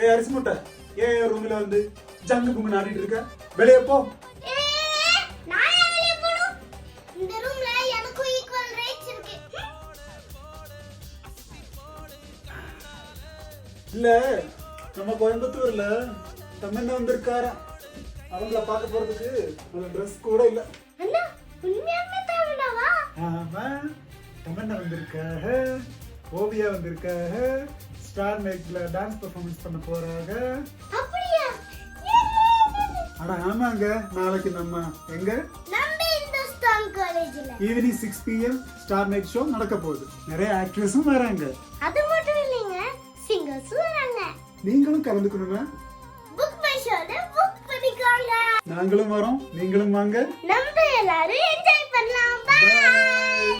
ஏய் அரிசி முட்டை, ஏன் ரூம்ல வந்து ஜங்கு புங்கு ஆடிட்டு இருக்க? வெளியே போ. நான் ஏன் வெளிய போணும்? இந்த ரூம்ல எனக்கு ஈக்குவல் ரைட்ஸ் இருக்கு. இல்ல நம்ம கோயம்புத்தூர்ல தமிழ்ல வந்திருக்காரா, அவங்கள பார்க்க போறதுக்கு ஒரு ட்ரெஸ் கூட இல்ல. அண்ணா உண்மையாலுமே தமிழாவா? ஆமா, தமிழ்ல வந்திருக்காக, ஓவியா வந்திருக்காக, ஸ்டார் நைட்ல டான்ஸ் பெர்ஃபார்மன்ஸ் பண்ண போறாங்க. அப்படியா? அட ஆமாங்க, நாளைக்கு நம்ம எங்க நம்ம இந்துஸ்தான் காலேஜ்ல evening 6 PM star night show நடக்க போகுது. நிறைய ஆக்ட்ரஸும் வராங்க. அது மட்டும் இல்லைங்க, சிங்கர்ஸும் வராங்க. நீங்களும் கலந்துக்கணுமா? புக் மை ஷோல புக் பண்ணிக்கோங்க. நாங்களும் வரோம், நீங்களும் வாங்க. நம்ம எல்லாரும் என்ஜாய் பண்ணலாம். பை.